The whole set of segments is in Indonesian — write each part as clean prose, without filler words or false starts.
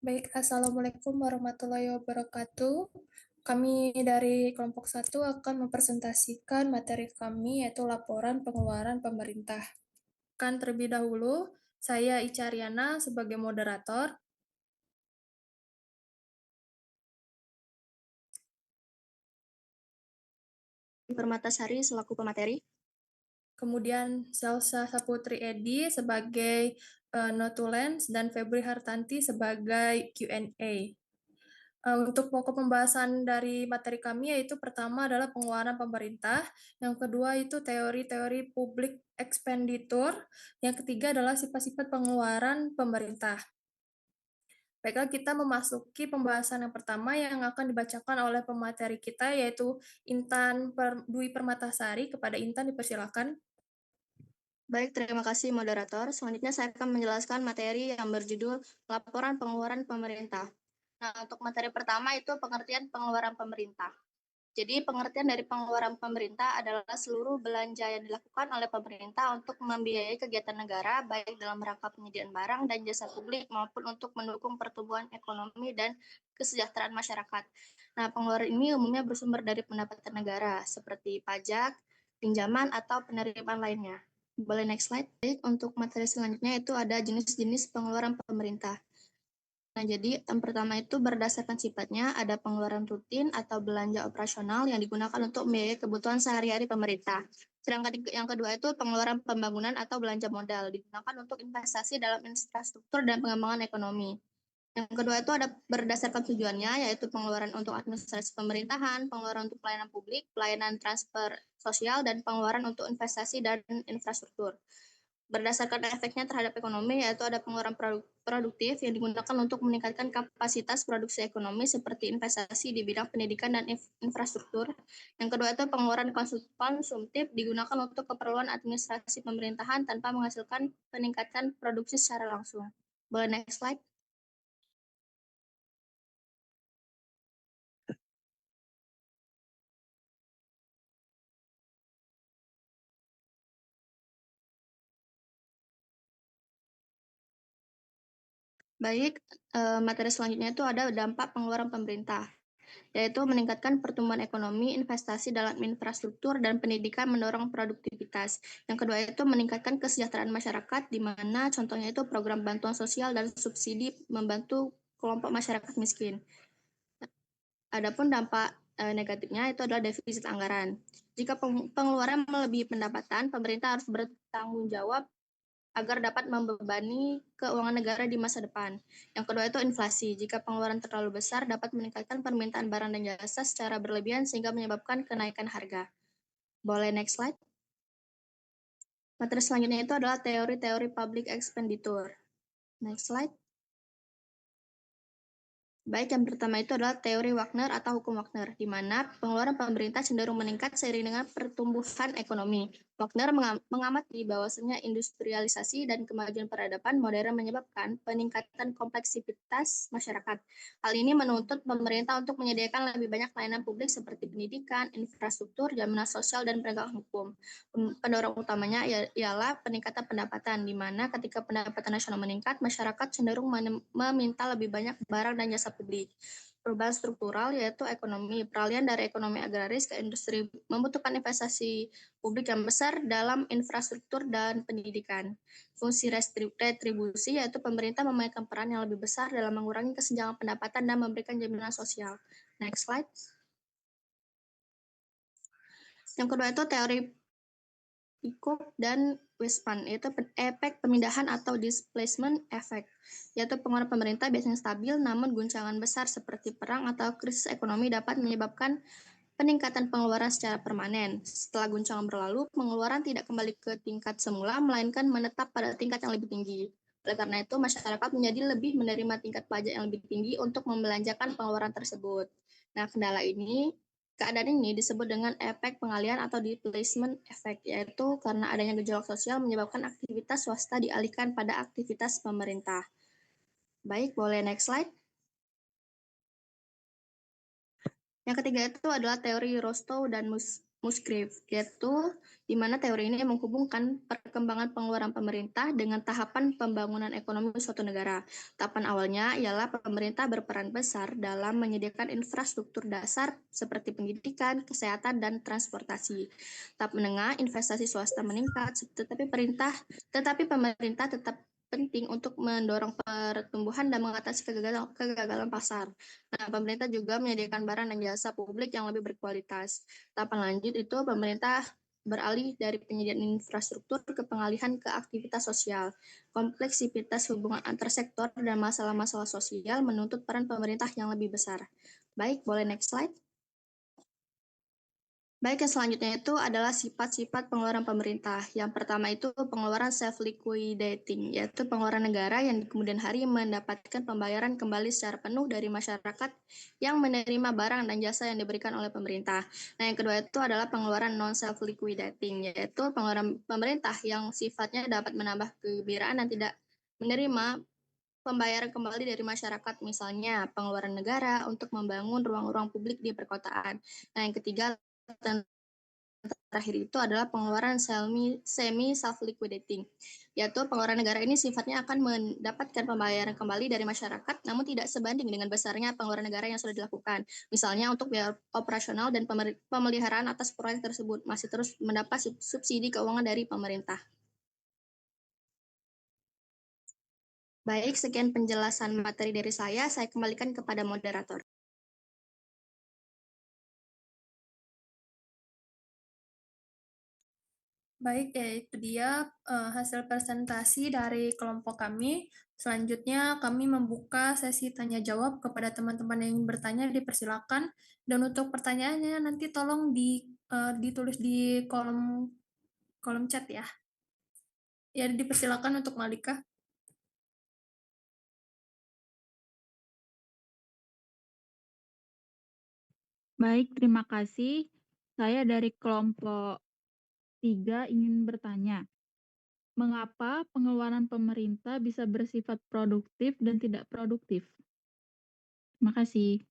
Baik, Assalamualaikum warahmatullahi wabarakatuh. Kami dari kelompok satu akan mempresentasikan materi kami, yaitu laporan pengeluaran pemerintah. Kan terlebih dahulu, saya Ica Riana sebagai moderator, Permatasari selaku pemateri. kemudian Salsa Saputri Edi sebagai Notulens, dan Febri Hartanti sebagai Q&A. Untuk pokok pembahasan dari materi kami yaitu pertama adalah pengeluaran pemerintah, yang kedua itu teori-teori public expenditure, yang ketiga adalah sifat-sifat pengeluaran pemerintah. Baiklah, kita memasuki pembahasan yang pertama yang akan dibacakan oleh pemateri kita yaitu Dwi Permatasari. Kepada Intan dipersilakan. Baik, terima kasih moderator. Selanjutnya saya akan menjelaskan materi yang berjudul Laporan Pengeluaran Pemerintah. Nah, untuk materi pertama itu pengertian pengeluaran pemerintah. Jadi, pengertian dari pengeluaran pemerintah adalah seluruh belanja yang dilakukan oleh pemerintah untuk membiayai kegiatan negara, baik dalam rangka penyediaan barang dan jasa publik maupun untuk mendukung pertumbuhan ekonomi dan kesejahteraan masyarakat. Nah, pengeluaran ini umumnya bersumber dari pendapatan negara, seperti pajak, pinjaman, atau penerimaan lainnya. Boleh next slide. Baik, untuk materi selanjutnya itu ada jenis-jenis pengeluaran pemerintah. Nah, jadi yang pertama itu berdasarkan sifatnya ada pengeluaran rutin atau belanja operasional yang digunakan untuk membiayai kebutuhan sehari-hari pemerintah. Sedangkan yang kedua itu pengeluaran pembangunan atau belanja modal digunakan untuk investasi dalam infrastruktur dan pengembangan ekonomi. Yang kedua itu ada berdasarkan tujuannya, yaitu pengeluaran untuk administrasi pemerintahan, pengeluaran untuk pelayanan publik, pelayanan transfer sosial, dan pengeluaran untuk investasi dan infrastruktur. Berdasarkan efeknya terhadap ekonomi, yaitu ada pengeluaran produktif yang digunakan untuk meningkatkan kapasitas produksi ekonomi seperti investasi di bidang pendidikan dan infrastruktur. Yang kedua itu pengeluaran konsumtif digunakan untuk keperluan administrasi pemerintahan tanpa menghasilkan peningkatan produksi secara langsung. Boleh next slide. Baik, materi selanjutnya itu ada dampak pengeluaran pemerintah, yaitu meningkatkan pertumbuhan ekonomi, investasi dalam infrastruktur, dan pendidikan mendorong produktivitas. Yang kedua itu meningkatkan kesejahteraan masyarakat, di mana contohnya itu program bantuan sosial dan subsidi membantu kelompok masyarakat miskin. Adapun dampak negatifnya itu adalah defisit anggaran. Jika pengeluaran melebihi pendapatan, pemerintah harus bertanggung jawab agar dapat membebani keuangan negara di masa depan. Yang kedua itu inflasi. Jika pengeluaran terlalu besar dapat meningkatkan permintaan barang dan jasa secara berlebihan sehingga menyebabkan kenaikan harga. Boleh next slide. Materi selanjutnya itu adalah teori-teori public expenditure. Next slide. Baik, yang pertama itu adalah teori Wagner atau hukum Wagner, di mana pengeluaran pemerintah cenderung meningkat seiring dengan pertumbuhan ekonomi. Wagner mengamati bahwasanya industrialisasi dan kemajuan peradaban modern menyebabkan peningkatan kompleksitas masyarakat. Hal ini menuntut pemerintah untuk menyediakan lebih banyak layanan publik seperti pendidikan, infrastruktur, jaminan sosial, dan penegakan hukum. Pendorong utamanya ialah peningkatan pendapatan, di mana ketika pendapatan nasional meningkat, masyarakat cenderung meminta lebih banyak barang dan jasa publik. Perubahan struktural yaitu ekonomi, peralihan dari ekonomi agraris ke industri membutuhkan investasi publik yang besar dalam infrastruktur dan pendidikan. Fungsi retribusi yaitu pemerintah memainkan peran yang lebih besar dalam mengurangi kesenjangan pendapatan dan memberikan jaminan sosial. Next slide. Yang kedua itu teori Pikuk dan Weismann, yaitu efek pemindahan atau displacement effect, yaitu pengeluaran pemerintah biasanya stabil, namun guncangan besar seperti perang atau krisis ekonomi dapat menyebabkan peningkatan pengeluaran secara permanen. Setelah guncangan berlalu, pengeluaran tidak kembali ke tingkat semula, melainkan menetap pada tingkat yang lebih tinggi. Oleh karena itu, masyarakat menjadi lebih menerima tingkat pajak yang lebih tinggi untuk membelanjakan pengeluaran tersebut. Nah, keadaan ini disebut dengan efek pengalian atau displacement effect, yaitu karena adanya gejolak sosial menyebabkan aktivitas swasta dialihkan pada aktivitas pemerintah. Baik, boleh next slide. Yang ketiga itu adalah teori Rostow dan Musgrave, yaitu di mana teori ini menghubungkan perkembangan pengeluaran pemerintah dengan tahapan pembangunan ekonomi suatu negara. Tahapan awalnya ialah pemerintah berperan besar dalam menyediakan infrastruktur dasar seperti pendidikan, kesehatan, dan transportasi. Tahap menengah, investasi swasta meningkat, tetapi pemerintah tetap penting untuk mendorong pertumbuhan dan mengatasi kegagalan pasar. Nah, pemerintah juga menyediakan barang dan jasa publik yang lebih berkualitas. Tahapan lanjut itu pemerintah beralih dari penyediaan infrastruktur ke pengalihan ke aktivitas sosial. Kompleksitas hubungan antar sektor dan masalah-masalah sosial menuntut peran pemerintah yang lebih besar. Baik, boleh next slide. Baik, yang selanjutnya itu adalah sifat-sifat pengeluaran pemerintah. Yang pertama itu pengeluaran self-liquidating, yaitu pengeluaran negara yang di kemudian hari mendapatkan pembayaran kembali secara penuh dari masyarakat yang menerima barang dan jasa yang diberikan oleh pemerintah. Nah, yang kedua itu adalah pengeluaran non-self-liquidating, yaitu pengeluaran pemerintah yang sifatnya dapat menambah kegembiraan dan tidak menerima pembayaran kembali dari masyarakat, misalnya pengeluaran negara untuk membangun ruang-ruang publik di perkotaan. Nah, yang ketiga dan terakhir itu adalah pengeluaran semi self-liquidating, yaitu pengeluaran negara ini sifatnya akan mendapatkan pembayaran kembali dari masyarakat, namun tidak sebanding dengan besarnya pengeluaran negara yang sudah dilakukan. Misalnya untuk biaya operasional dan pemeliharaan atas proyek tersebut masih terus mendapat subsidi keuangan dari pemerintah. Baik, sekian penjelasan materi dari saya kembalikan kepada moderator. Baik, ya itu dia hasil presentasi dari kelompok kami. Selanjutnya kami membuka sesi tanya jawab kepada teman-teman yang ingin bertanya, dipersilakan. Dan untuk pertanyaannya nanti tolong ditulis di kolom kolom chat ya. Ya, dipersilakan untuk Malika. Baik, terima kasih. Saya dari kelompok 3 ingin bertanya, mengapa pengeluaran pemerintah bisa bersifat produktif dan tidak produktif? Terima kasih.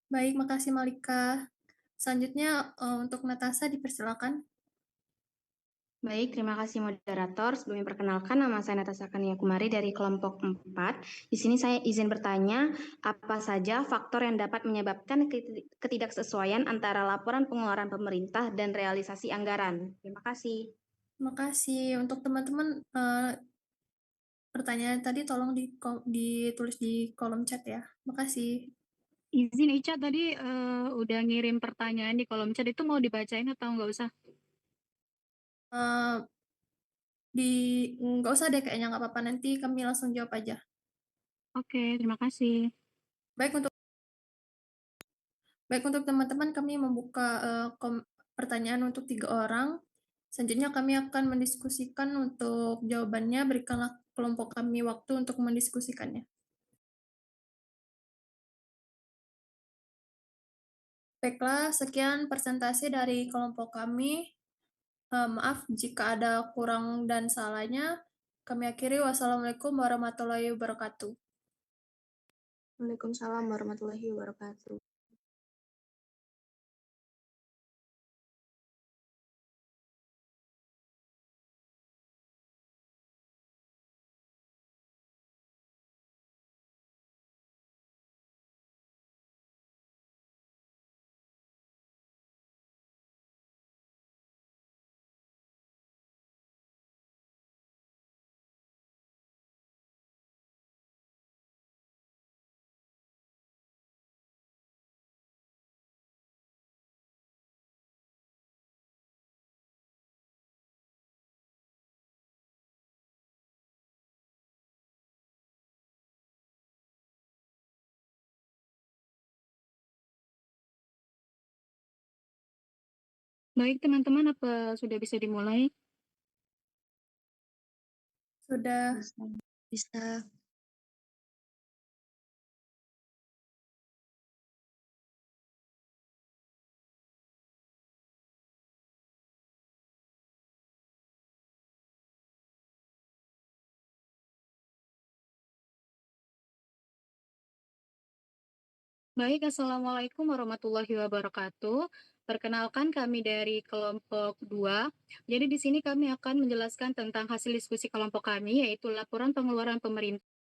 Baik, makasih Malika. Selanjutnya untuk Natasha dipersilakan. Baik, terima kasih moderator. Sebelumnya perkenalkan, nama saya Natasha Kaniakumari dari kelompok 4. Di sini saya izin bertanya, apa saja faktor yang dapat menyebabkan ketidaksesuaian antara laporan pengeluaran pemerintah dan realisasi anggaran? Terima kasih. Terima kasih. Untuk teman-teman, pertanyaan tadi tolong ditulis di kolom chat ya. Terima kasih. Izin Ica tadi udah ngirim pertanyaan di kolom chat, itu mau dibacain atau nggak usah? Uh, nggak usah deh kayaknya, nggak apa-apa. Nanti kami langsung jawab aja. Oke, terima kasih. Baik untuk teman-teman, kami membuka pertanyaan untuk 3 orang. Selanjutnya kami akan mendiskusikan untuk jawabannya. Berikanlah kelompok kami waktu untuk mendiskusikannya. Baiklah, sekian presentasi dari kelompok kami. Maaf jika ada kurang dan salahnya. Kami akhiri. Wassalamualaikum warahmatullahi wabarakatuh. Waalaikumsalam warahmatullahi wabarakatuh. Baik teman-teman, apa sudah bisa dimulai? Sudah. Bisa. Baik, Assalamualaikum warahmatullahi wabarakatuh. Perkenalkan kami dari kelompok 2. Jadi di sini kami akan menjelaskan tentang hasil diskusi kelompok kami, yaitu laporan pengeluaran pemerintah